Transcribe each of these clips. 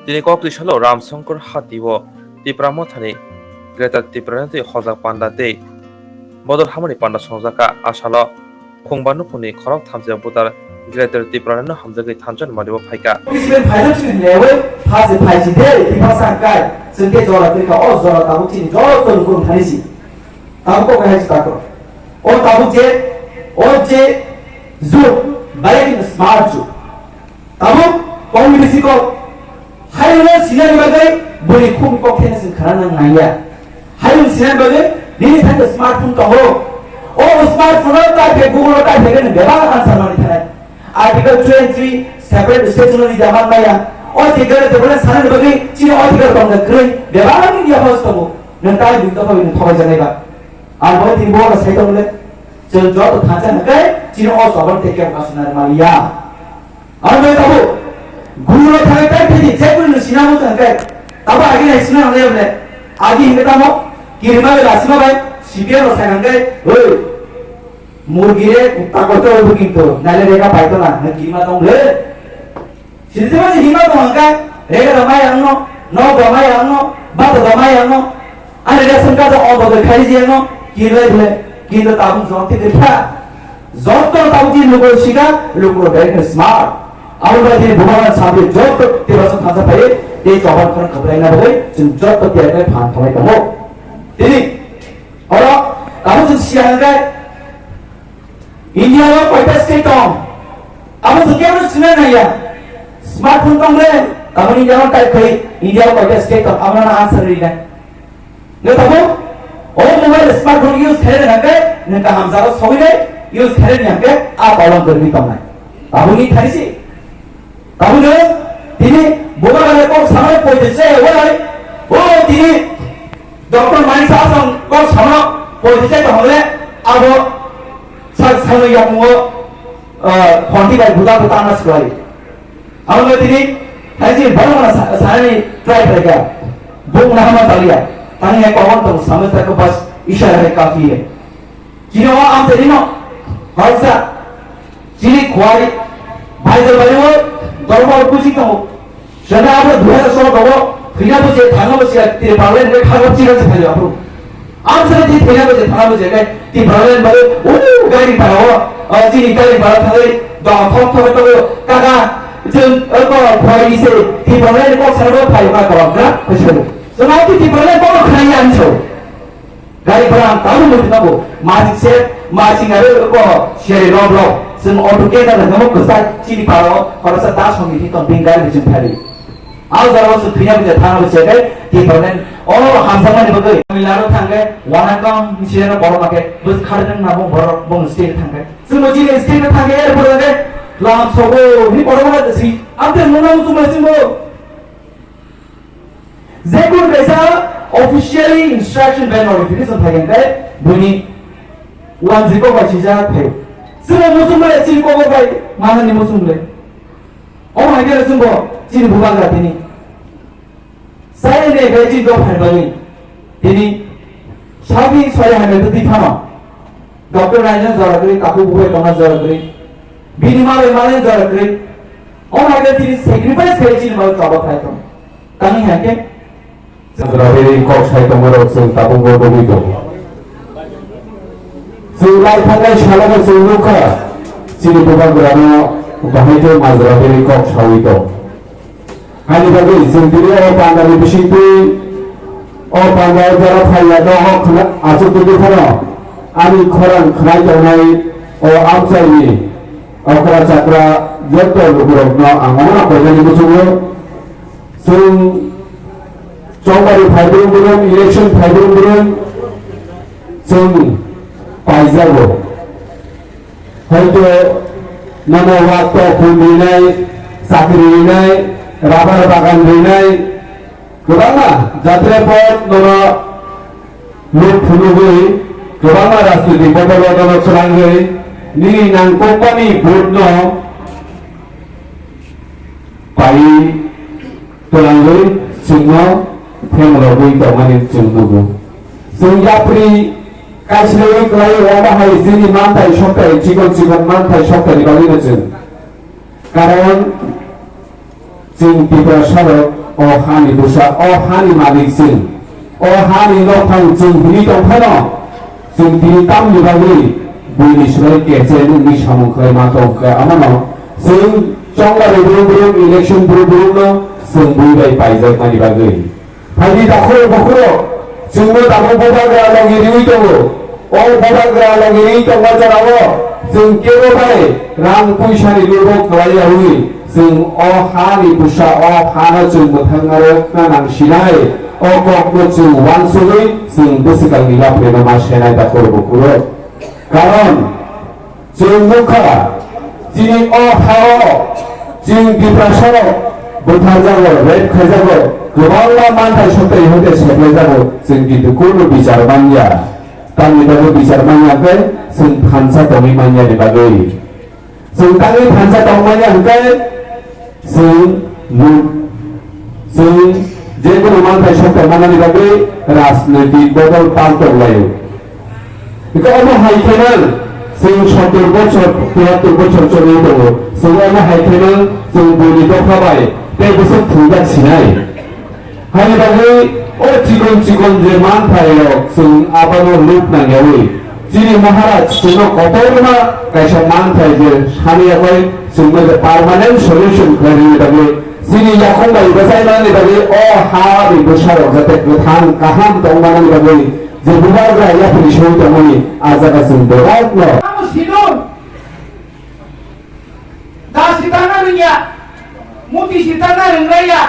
Dini kokli shalo Ram Shankar Hatiwo Tipra Mothani Greta Tipranati Hozak Pandate Bodor Hamani Panda Sonzaka Ashalo Kongbanu Puni Korok Tamja Butar Greta Tiprano Hamzaki Tanjan Madibo Paika. President President level has a president di pasang kai sengke jora mereka oh jora tabu cini jora tu lukur thanisi tabu kau kahit takro oh tabu je zoom balik smart zoom tabu komunikasi kau hayun sinar bagai boleh kum kau kena sengkarana ngaya hayun sinar bagai ini tanda smartphone tahu oh smartphone tak Google tak kan berapa kan sama ni tanya Article 23 separate statutory zaman maya और टिकर तो बोले सारे बगे चीन और टिकर कम न करे व्यवहार नहीं दिया होस्ट को नंताई बिंदु को इन थोड़ा जनेगा और बहुत दिन बोला सही तो बोले चल जो तो खांचा न करे चीन और सबर टेके का सुनार मारिया और मैं तो गुरु ने थाने तक थी जेकुल न सिना मुझे अंके तब आगे नहीं सिना नहीं बोले आगे हिंदता मो किरमा में लासिमा भाई सीबीआई और साइन अंके ओए मुर्गी रे कुत्ता को तो वो किंतु नाले रेगा पाइतो ना न किरमा तो ले Siapa sih hima tuh angkat, rega ramai angno, no ramai angno, batu ramai angno, ane dia sengkak tuh orang berkali sih angno, kira boleh, kita tahu zonti kita, zonto tahu sih lugu sih lugu very smart, awal berarti bukan sampai zonto tiba langsung khasa pakai, dia coba kan keberanian apa boleh, zonto tiada kan paham thomai kamu, jadi, orang tahu sih siapa angkat, India lo kuat sekali tom, apa sekian lu siapa naya? Smartphone tong le, kamu ni jangan type kiri, India ko just take up, amna na answer read le. Ne tabo, oh mobile smartphone use करे ना के, ने का हम ज़्यादा सोई ले, use करे नहीं के, आप ऑलम कर भी कम नहीं. काबू नहीं थारी सी, काबू ने, तिने बोला वाले को सामने कोई जैसे वो वाले, वो तिने डॉक्टर माइंड साहब को सामने कोई जैसे तो हमले, अब वो सामने या वो क्वांटी का बुधा बुताना सिखाई. Awalnya tadi, haji baru mana saya try kira, bukan nama saya, tanya yang kawan tu sama saya pas isyarat kafi है. Cina orang am tadi no, harusnya, ciri kuari, bayi terbaru, dorong kucing tu, jadi apa dua ratus orang bawa, kena tu je, thana tu je, tiada problem, mereka harus ciri tu saja apa. Am saya di kena tu je, thana tu je, kan, tiada problem baru, gari bawa, ciri gari bawa thari, dah thok thok tu, kakak Jom, apa kuari se, di bawah ni kau serba pakai apa kau nak, macam so nanti di bawah ni kau kena yang show. Gari perang, tahu mungkin apa? Masing ada kau share log, semua auto kita dah kamu kesat ciri paro, kalau setas kami ni kau tinggal di sini hari. Awal zaman tu punya punya thang macam ni, di bawah ni, oh hamzah ni bagai, kami lalu thangkai, wanakam misalnya baru pakai, bus khardan nabung baru bung state thangkai. Semua ciri state thangkai airport ni. Lam sogo, ni orang mana sih? Ante mana musuh macam tu? Zekun reza officially instruction ban notification thayang kay, bunyi wan ziko baca saja thay. Semua musuh mana ciri kau bagai, mana ni musuh mana? Oh my God, semua ciri bukan kat ini. Saya ni kaya ciri kau hari bagai, ini sahaja saya hanya tu di mana. Doktor Rajan zara kiri, kaku buat kena zara kiri. Binimal emalan zara kiri. Oh my God, ini sacrifice kaya ciri malu coba kaya tu. Kami hanya Terakhir kau saya tunggu sing tabung bodoh itu. Sulai tanggal shalom suluka, sini bukan berano bahaya mazrahi kau sawito. Hari bagi sendiri orang pandai bersitu, orang pandai jalan saya dah nak asal tu mana. Ani korang kenai kenai orang amsai ni, orang cakra jatuh luar na angana kerja ni semua. Coba faidun bulan, election faidun bulan, pajak lo. Hari nama waktu kunjungan, sakrinai, rabar bagan rinai, kerana jatra pun nama luk phulugui, kerana rasuti botol-botol serangai, ni nang company boardno, pai tulangui, semua Family we the money to do. So yapri kashloi klai waba hai zini mantai shokta chigon mantai shokta ni bali na chen. Karon जों टिप्रा सरक अ हानि बुसा अ हानि मालिक जों अ हानि नफां जों बिनि दंफानो जों बिनि दामनि बागै बयनिस्राय गेजेर उननि सामुखै मा दंखै आमानो जों चंगारे बुरुं इलेक्शन बुरुंनो जों बुंबाय बायजानायनि बागै फायदि दाखो बखरो जोंनो दाबो बबाग्रा लगिरि दङ अ बबाग्रा लगिरि दङ जानावो जों केवलबाय रां फैसानि लुबो खालायावै जों अ हानि बुसा अ हानो जों मोथांनारो नांसिनाय अ गकनो जों वानसुलै जों बोसोगांनि लाफेनो मासेनाय दाखो बखरो कारण जों मुखा दिनै अ हाव जों डिप्रेसनाव बोथार जागो रेड खायजागो गोबां मानथाय सप्ताय होते सेबनाय जागो जों किन्तु कोनो बिचार मानिया तांनि बागै बिचार मानियाखै जों थानसा दङै मानियानि बागै जों तांनि थानसा दं मानियाखै जों जेकुनु मानथाय सप्ताय मानियानि बागै राजनैतिक बदल पाल्टल लायो बेखौ अनो हायखेनाल जों 70 बছর 73 বছর চলে দङ जों अनो हायखेनाल जों बयनि दफाबाय बे बोसोर थुगासिनाय हानि बागै अ चिकन जे मानथायाव जों आबानो लुप नांयावै जिनि महाराज जोंनो कतरमा कायसा मानथाय जे सानियाखै जोंनो पार्मानेंट सल्यूशन खालामनो बागै जिनि याखंबाय बसायनानै बागै अ हा बिबसाराव जाते गोथां गाहाम दंमानानि बागै जे बुबाग्रा याफोरनि सही दङनि आजागा जों दरावनो Sinun, dah sitana niya, muti sitana renggaya,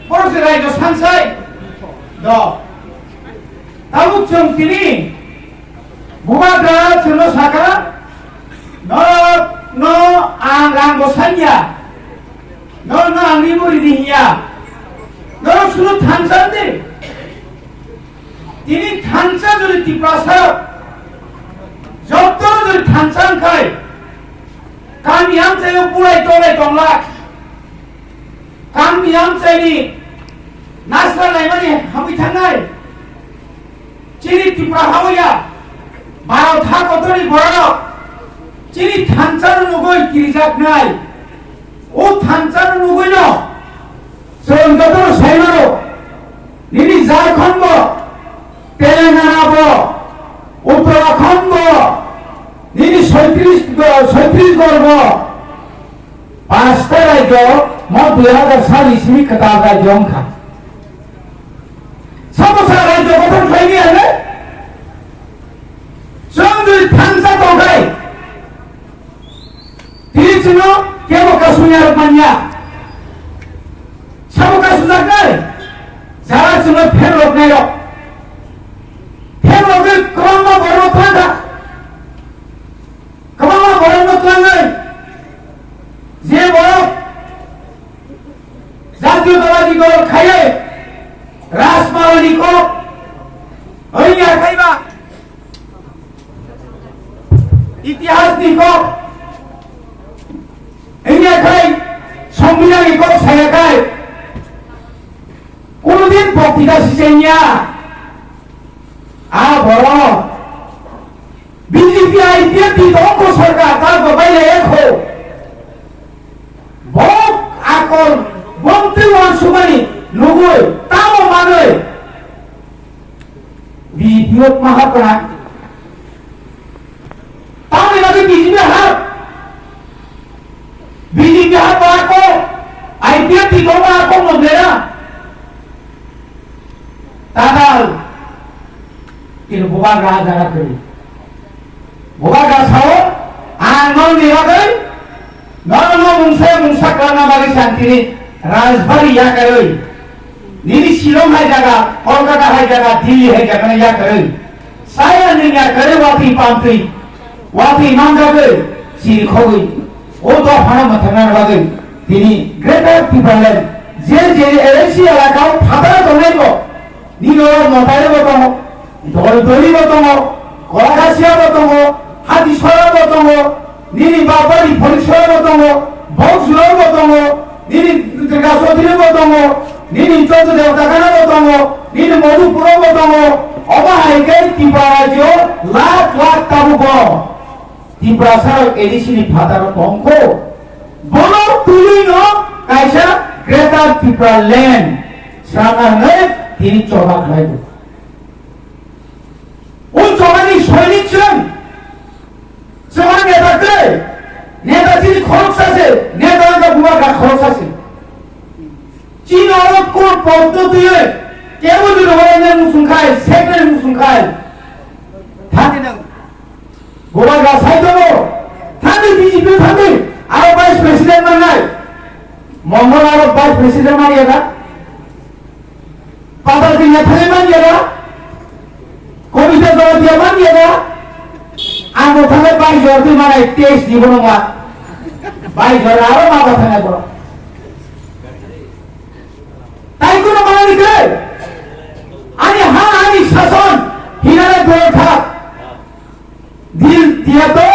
poros rajo sansai, do. Tahu cium kini, buka gerak cium saka, no anggang bosanya, no angribu ridinya, no suruh tansan deh. Ini tansan jadi tiprasa. যত যদি থানসান খাই কামিয়াম চাইও পুরাই তোলাই টংলাক কামিয়াম চাইনি নাসরা লাইমানি হামি থানাই চিনি টিপরা হাওয়া বারো থা কতরি বড় চিনি থানসান নগই কিরিজাক নাই ও থানসান নগই ন সরন কত সাইমারো নিনি ঝাড়খণ্ড তেলেঙ্গানা ব উত্তরাখণ্ড নিনি 37 গর্ব পাঁচটা রাজ্য মোট 2004 ইসমি কতার রাজ্য অংখা সমস্ত রাজ্য গঠন হয়নি হলে যদি থানসা দগাই তিরিচিন কেবল কাশুনিয়ার মানিয়া সাবকা সুজাকাই যারা ছিল ফের লোক নাই ফের লোকের ক্রম বড় থাকা কমলা বড় মতলাঙ্গাই যে বড় জাতীয়তাবাদী দল খাইয়ে রাজমালানি কো ওইয়া খাইবা ইতিহাস নিকো এইয়া খাই সংবিধান নিকো ছায়া খাই কোনদিন বক্তৃতা শিখাইয়া आ बड़ो बीजेपी आईपीएफी दोको सरकार तार बाइले एक हो बहुत आकल बंती वांसुमानी नुगुय ताओ माने बीपीएफ महापरा ताओ लगे बीजेपी हाथ को आईपीएफी दोको को मगलेरा तादाल কিন্তু বোবা গা জায়গা করি বোবা গা ছাও আর নন নিবাগৈ নন মুংসা কানা বাগি শান্তিনি রাজবাড়ি ইয়া করই নিনি শিলং হাই জায়গা কলকাতা হাই জায়গা দিল্লি হাই জায়গা ইয়া করই সায়া নিয়া করে ওয়াতি পামতি ওয়াতি নাম যাবে সিরি খগই ও তো হানা মাথানার বাগৈ তিনি গ্রেটার পিপলেন যে এসি এলাকাও ফাটা দনাইব নিনো নটারে বতম দলদলি বতম কলাগাছিয়া বতম হাতিছড়া বতম নিনি বাবারি ফরিছড়া বতম বক্সুর বতম নিনি গাছদিরে বতম নিনি চন্দ্র দেবতাখানা বতম নিনি মধুপুর বতম অবাহাইকে ত্রিপুরা রাজ্য লাখ লাখ তাবুক ত্রিপুরা সার এডিসিনি ফাটার অঙ্ক বল তুলি ন কাইসা গ্রেটার ত্রিপুরা ল্যান্ড সারাংহাঙে তিনি চবা খাইব ওই চবানি সৈনিক ছিলেন সেখানে নেতাকে নেতা যিনি খরচ আছে নেতাকে বুয়াকা খরচ আছে চীন আরব কোন পদ্ধতিতে কেউ যদি রোহিঙ্গা মুসলিম খায় সেকেন্ড মুসলিম খায় থাকে না গোবাগা সাইতো থাকে বিজেপি থাকে আরো ভাইস প্রেসিডেন্ট বানায় মঙ্গল আরো ভাইস প্রেসিডেন্ট বানিয়েগা পাতাল দিনে থাকে বানিয়েগা কবিতা জগতিয়া বানিয়েগা আঙ্গো থাকে বাইশ জগতি মানে 23 জীবন মা 22 জন আরো মাথা থাকে বড় তাই কোন মানে নিকে আমি হ্যাঁ আমি শাসন হিরারে ধরে থাক দিল দিয়া তো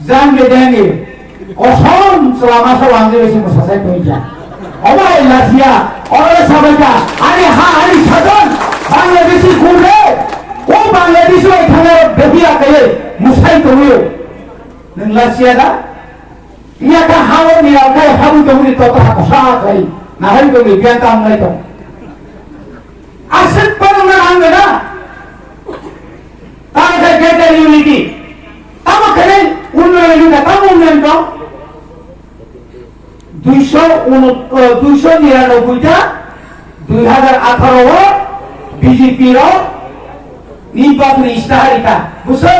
জানবে দেंगे অসম সালামা সব আঙ্গে বেশি মশাই কই যা অবাই লাসিয়া অরে সবাইকা আরে হ্যাঁ আমি শাসন বাংলাদেশি করবে ও বাংলাদেশি এখানে বেবিয়া কয়ে মুসাই তমিও নং লাসিয়া দা ইয়াকা হাও নিয়া কাই হাবু তমি তো তা কসা কাই না হাই তমি বিয়ান কাম নাই তো আসল পরনা আঙ্গে না তাহলে গ্রেটার ইউনিটি তামাখানে উন্নয়ন তাম উন্নয়ন তো 299টা 2018 বিজেপির নির্বাচনী ইস্তাহারিতা বুঝছো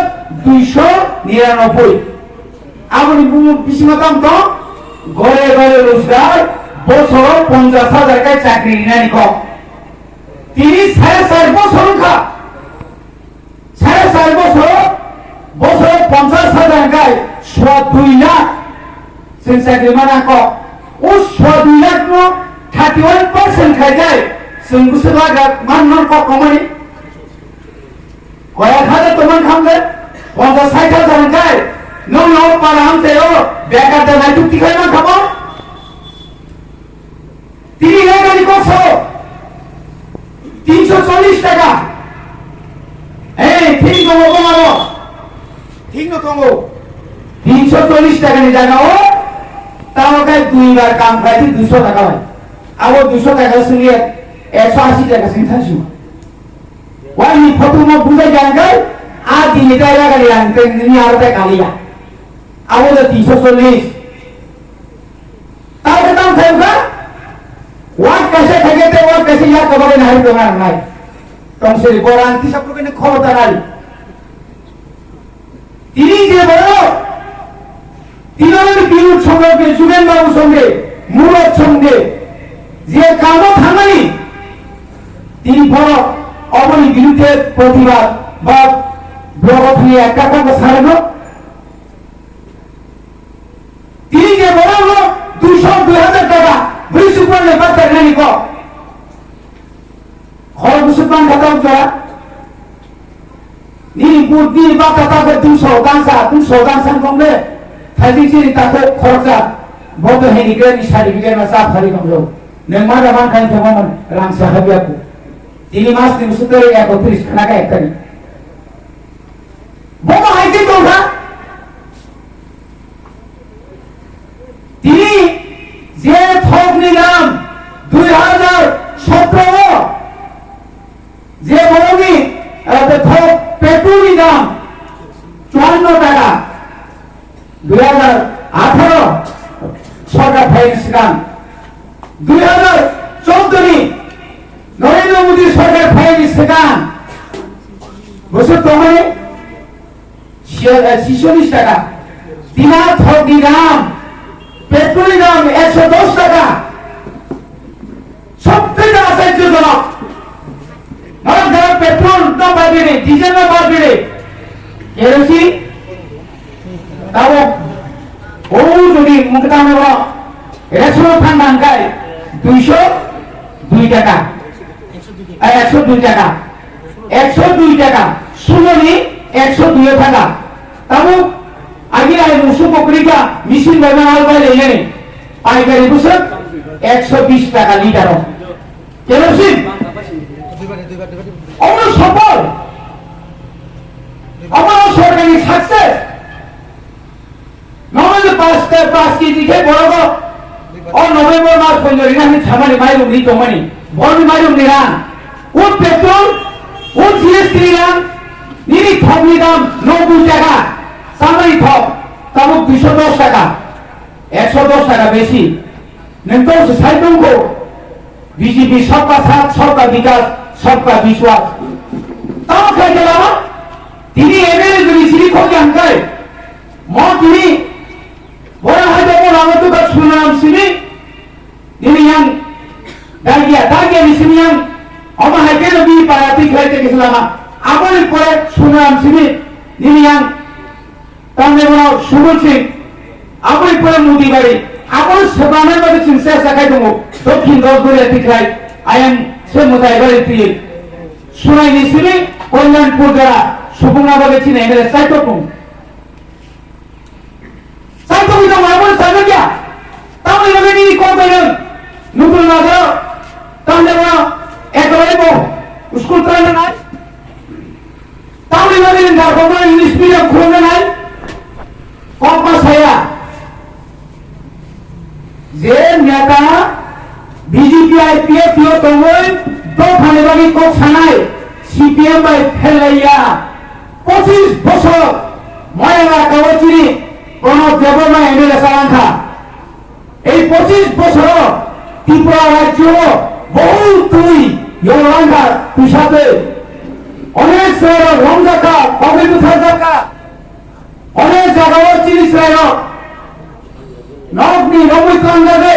299 আপনি বিশিমতাম তো ঘরে ঘরে রোজগার বছর 50,000 টাকা চাকরি নানি কম তিনি 4.5 বছর খা 4.5 বছর 50,000 টাকায় 2 লাখ जों साख्रि मानाखौ उ 2 लाख नो 31% खाय जाय जों गुसु लागा मान को कमानि कया खादे तो मान खामगे 50,000 जाय नो नो पारा हमसे ओ बेकार जाना चुक्ति खाय मान खाबो তিনি গাড়ি করছো 340 টাকা এই ঠিক নবো কমাবো ঠিক ন কমাবো 340 টাকা নি জানাও তাওকায় দুইবার কাম খাইছি 200 টাকা হয় আর 200 টাকা সঙ্গে 180 টাকা সঙ্গে থাকছি ওই ফটোমা বুঝাই জানগাই আর দিনে টাকা গাড়ি আনতে নি আর টাকা কালিয়া আর 340 তাওকে দাম খাইবা ওয়াট কাছে থাকেতে ওয়াট কাছে ইয়া কবারে নাই তোমার নাই তমসে বরান্তি সব কোনে ক্ষমতা নাই তিনি যে বড় তিনজনের বিরোধ সংগ্রামে সুরেন বাবুর সঙ্গে মুরত সঙ্গে যে কামো থামানি তিনি বড় অবনী বিরুদ্ধে প্রতিবাদ বা ব্লগত নিয়ে একটা কথা ছাড়ানো তিনি যে বড় 200,000 টাকা বৃহস্পতিবার নেপাতে নানি ক খরচ সুপান খাতাও জড়া নি বুদ্ধি বা কাতাকে 200 গানসা কমলে थाइजिंग ताको खरचा बद हेनिग्रेन सार्टिफिकेट मा सा फारि कमलो नेमा रामान खाइ थमन रां साहाबियाको 3 मास 331 खाना का एकतानि बद हाइते तोगा তিনি যে থক নিলাম 2017 যে বড়নি থক পেট্রোল দাম 54 টাকা 2018 সরকার ফাইন্যান্স গান 2014 নি নরেন্দ্র মোদী সরকার ফাইন্যান্স গান বছর তোমারে 46 টাকা দিনা থকি দাম পেট্রোল দাম 110 টাকা সবথেকে আশ্চর্যজনক নরম যারা পেট্রোল দাম বাড়বে ডিজেল দাম বাড়বে কেরোসিন তাও ও যদি মুখতামে বড় রেশন ফান্ডাঙ্গায় 202 টাকা 102 টাকা 102 টাকা সুমনি 102 টাকা তাও আগে আই মুসু পকরিকা মেশিন ব্যবহার করে এনে পাইকারি বুঝছ 120 টাকা লিটার কেরোসিন অন্য সফল আমার সরকারি সাকসেস নরমালি 5 কেজি খেয়ে বড় নভেম্বর মাস পর্যন্ত রিনানি ছামানি মাইরুম নি তমানি বলবি মাইরুম নিরা ও পেট্রোল ও জিএসটি রান নিনি থমনি দাম 90 টাকা সামানি থপ তামুক 210 টাকা 110 টাকা বেশি नंतर साइडों को बीजेपी सबका साथ सबका विकास सबका विश्वास तब कह दिया তিনি এমএলএ যদি সিরি খোঁজে আনকাই তিনি বড় হয়তো আমাদের কাছে শুনলাম সিনি তিনি yang dagia di sini yang oma haike lebih parati খাইতে গেছিলাম আমার পরে শুনলাম সিনি তিনি yang তাহলে বড় সুবল সিং আমার পরে মোদি বাড়ি আমার সেবানের মধ্যে চিন্তা সাকাই দङ দক্ষিণ দশগুড়িয়া তিখাই আইন সে মোতাই বাড়ি দিয়ে শুনাই নিছিলি কল্যাণপুর যারা সুপুংনাবাগে চিনে এমএলএ সাইতকুম দङ আমার সামনে গিয়া তাহলে এভাবে নিয়ে কম করেন নতুন নগর তাহলে একেবারে স্কুল চালানো নাই তাহলে এভাবে ঝাড়খণ্ড ইংলিশ মিডিয়াম খুলবে নাই কম পাস হইয়া যে নেতা বিজেপি আইপিএফ ইও তঙ্গই তো ফানেবাগি কক সানাই সিপিএম বাই ফেলাইয়া 25 বছর ময়লা কাগজচিনি প্রণব দেববর্মা এমএলএ সারাঙ্খা এই 25 বছর ত্রিপুরা রাজ্য বহু তুই ইয়লাঙ্গা পিছাতে অনেক শহর রমজাকা পবিত্র থাকা অনেক জায়গা চিনিস রায় নবনি নবৈকান যাবে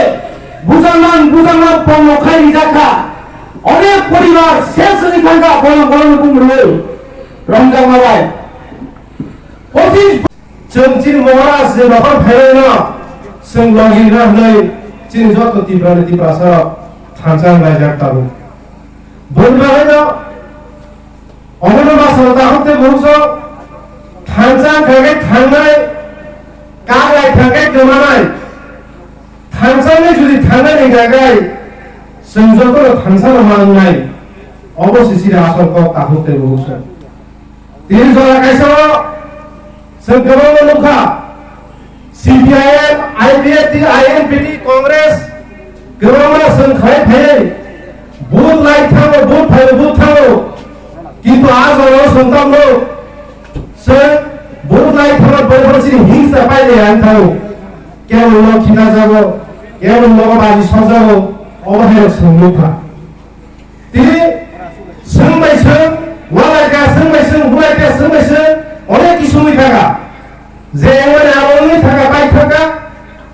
বুঝালাম পমখাই জাখা অনেক পরিবার শেষ নিখাঙ্গা বড় কুমড়ে রমজান মাবাই 25 जोंचिन मोरा से नखर फेरेना जों लगिना नै चिन जत तिब्रानि तिब्रासा थांजां लायजाक ताबो बोलबायना अमरबा सरदा हते बुंसो थांजां गागे थांनाय गागाय थांगाय गोमानाय थांजांनि जुदि थांनायनि गागाय जों जत थांजां माननाय अबसिसिरा आसलखौ ताहुते बुंसो दिन जरा कायसो जों गोबां लोखा सिपिआइएम आइपिएफ आइएनपिटी कांग्रेस गोबां जों खाय थायो बुथ लाइट थाङो बुथ थाङो किन्तु आज सन्ताननो जों बुथ लाइट थाङो बयबोसिनि हिंसा पाइले आन्थाव केवल खिना जाबो केवल बाजी सजाबो अबहाय जों लोखा तिनि सोंबाय सों वालायगा सोंबाय सों हुलायगा सोंबाय सों অনেক কিছুই থাকা যে এমন আলোনি থাকা বাই থাকা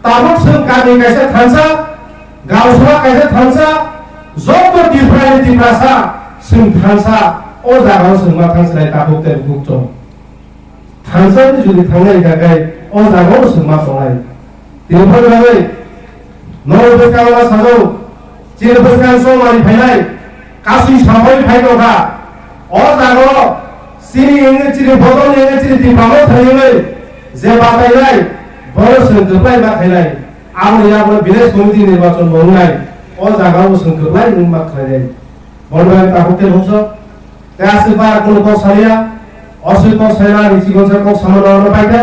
তাবক जों गामि কাইসা थांसा गावसरा কাইসা थांसा जब डिफारेंट डिफासा जों थांसा अ जागाव जों मा थांसलाय ताबक ते बुकतो थांसानि जुदि थांनाय गागाय अ जागाव जों मा खलाय दिनफोर लागै नरबेकावा साजौ जिरबेकान समानि फायनाय कासि साफाय फायगौहा अ जागाव सिरि इंगचिरि बदल इंगचिरि दिपामो थायोलै जे बातायनाय बर सोंगोबाय बातायनाय आमनियाबो विलेज कमिटि निर्वाचन मावनाय अ जागाव सोंगोबाय मा खायनाय बलबाय ताबुते हंस त्यासबा कोन को सारिया असुको सायना रिचिगोसा को सामना पाइका